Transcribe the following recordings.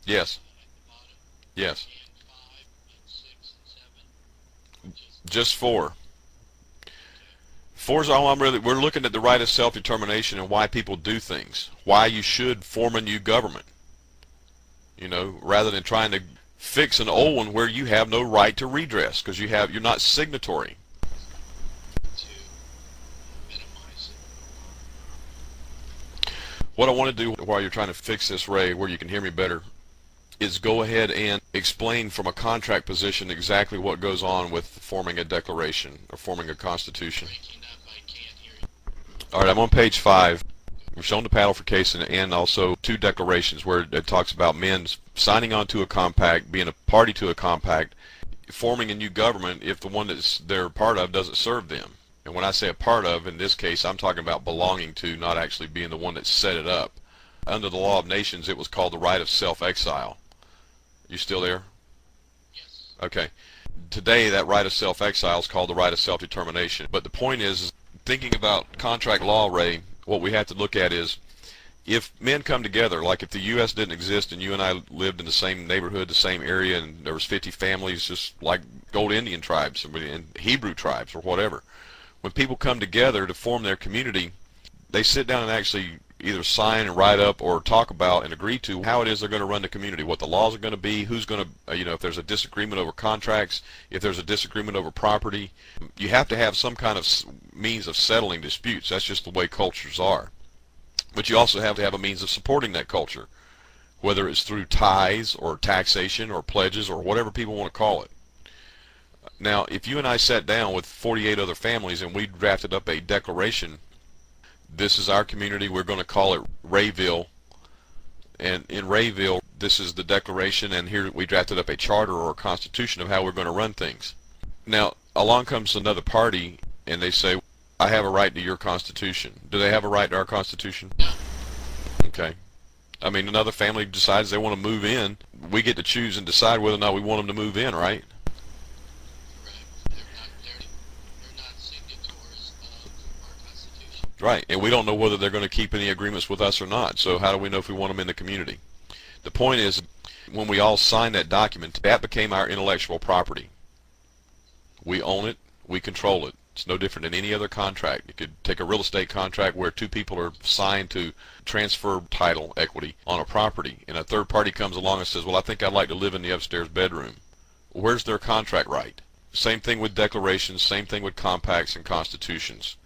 Yes. Yes. Just four. Four's all I'm really. We're looking at the right of self-determination and why people do things. Why you should form a new government. You know, rather than trying to fix an old one where you have no right to redress because you're not signatory. What I want to do while you're trying to fix this, Ray, where you can hear me better, is go ahead and explain from a contract position exactly what goes on with forming a declaration or forming a constitution. All right, I'm on page 5. We've shown the Padelford case and also 2 declarations where it talks about men signing on to a compact, being a party to a compact, forming a new government if the one that they're part of doesn't serve them. And when I say a part of, in this case, I'm talking about belonging to, not actually being the one that set it up. Under the law of nations, it was called the right of self-exile. You still there? Yes. Okay. Today, that right of self-exile is called the right of self-determination. But the point is, thinking about contract law, Ray, what we have to look at is, if men come together, like if the U.S. didn't exist and you and I lived in the same neighborhood, the same area, and there was 50 families, just like old Indian tribes and Hebrew tribes or whatever, when people come together to form their community, they sit down and actually either sign and write up or talk about and agree to how it is they're going to run the community, what the laws are going to be, who's going to, if there's a disagreement over contracts, if there's a disagreement over property. You have to have some kind of means of settling disputes. That's just the way cultures are. But you also have to have a means of supporting that culture, whether it's through tithes or taxation or pledges or whatever people want to call it. Now, if you and I sat down with 48 other families and we drafted up a declaration, this is our community, we're going to call it Rayville, and in Rayville, this is the declaration, and here we drafted up a charter or a constitution of how we're going to run things. Now, along comes another party, and they say, I have a right to your constitution. Do they have a right to our constitution? Okay. I mean, another family decides they want to move in. We get to choose and decide whether or not we want them to move in, right? Right, and we don't know whether they're going to keep any agreements with us or not, so how do we know if we want them in the community? The point is, when we all signed that document, that became our intellectual property. We own it, we control it. It's no different than any other contract. You could take a real estate contract where 2 people are signed to transfer title equity on a property, and a third party comes along and says, well, I think I'd like to live in the upstairs bedroom. Where's their contract right? Same thing with declarations, same thing with compacts and constitutions.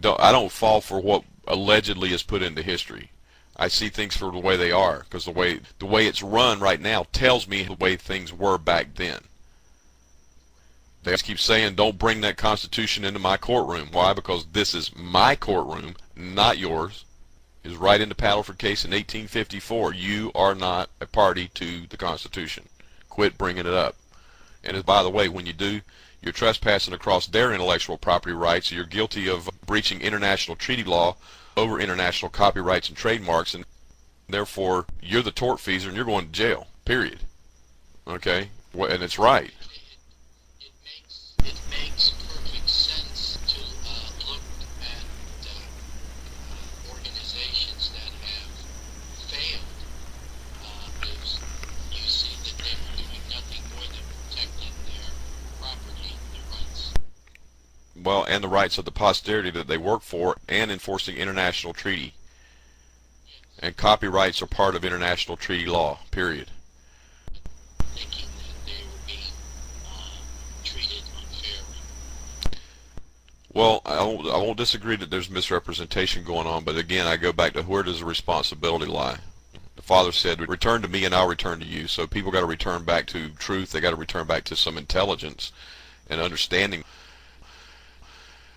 I don't fall for what allegedly is put into history. I see things for the way they are, because the way it's run right now tells me the way things were back then. They just keep saying, don't bring that Constitution into my courtroom. Why? Because this is my courtroom, not yours. It was right in the Padelford case in 1854. You are not a party to the Constitution. Quit bringing it up. And by the way, when you do, you're trespassing across their intellectual property rights. You're guilty of breaching international treaty law over international copyrights and trademarks, and therefore you're the tortfeasor and you're going to jail, period. Okay? And it's right. It makes perfect sense to look at organizations that have failed. Because you see that they were doing nothing more than protecting their property, their rights. Well, and the rights of the posterity that they work for, and enforcing international treaty. And copyrights are part of international treaty law, period. Thinking that they were being treated unfairly. Well, I won't disagree that there's misrepresentation going on, but again, I go back to where does the responsibility lie? The Father said, return to me and I'll return to you. So people got to return back to truth. They got to return back to some intelligence and understanding.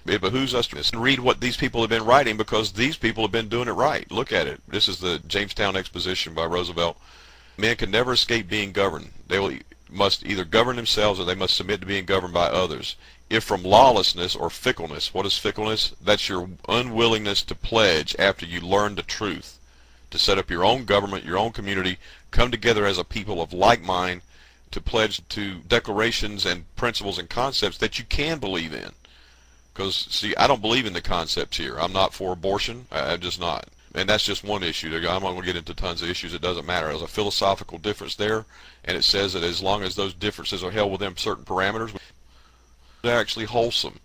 It behooves us to read what these people have been writing, because these people have been doing it right. Look at it. This is the Jamestown Exposition by Roosevelt. Men can never escape being governed. They must either govern themselves or they must submit to being governed by others. If from lawlessness or fickleness, what is fickleness? That's your unwillingness to pledge after you learn the truth, to set up your own government, your own community, come together as a people of like mind, to pledge to declarations and principles and concepts that you can believe in. Because, see, I don't believe in the concepts here. I'm not for abortion. I'm just not. And that's just one issue. I'm not going to get into tons of issues. It doesn't matter. There's a philosophical difference there, and it says that as long as those differences are held within certain parameters, they're actually wholesome.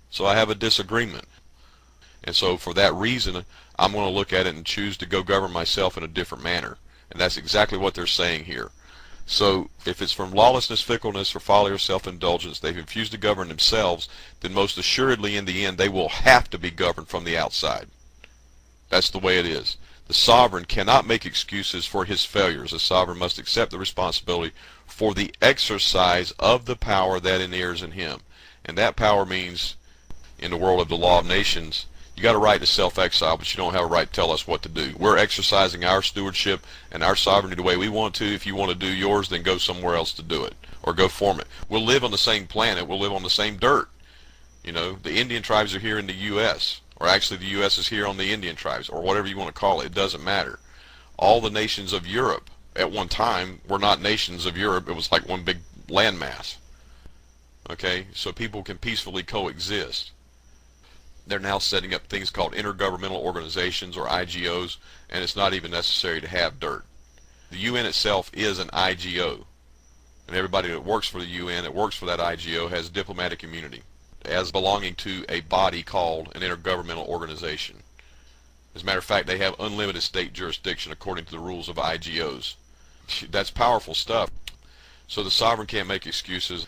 So I have a disagreement. And so for that reason, I'm going to look at it and choose to go govern myself in a different manner. And that's exactly what they're saying here. So if it's from lawlessness, fickleness, or folly, or self-indulgence, they've refused to govern themselves, then most assuredly in the end they will have to be governed from the outside. That's the way it is. The sovereign cannot make excuses for his failures. The sovereign must accept the responsibility for the exercise of the power that inheres in him. And that power means, in the world of the law of nations, you got a right to self-exile, but you don't have a right to tell us what to do. We're exercising our stewardship and our sovereignty the way we want to. If you want to do yours, then go somewhere else to do it, or go form it. We'll live on the same planet. We'll live on the same dirt. You know, the Indian tribes are here in the U.S., or actually the U.S. is here on the Indian tribes, or whatever you want to call it. It doesn't matter. All the nations of Europe at one time were not nations of Europe. It was like one big landmass. Okay, so people can peacefully coexist. They're now setting up things called intergovernmental organizations, or IGOs, and it's not even necessary to have dirt. The UN itself is an IGO, and everybody that works for the UN, that works for that IGO, has diplomatic immunity as belonging to a body called an intergovernmental organization. As a matter of fact, they have unlimited state jurisdiction according to the rules of IGOs. That's powerful stuff. So the sovereign can't make excuses.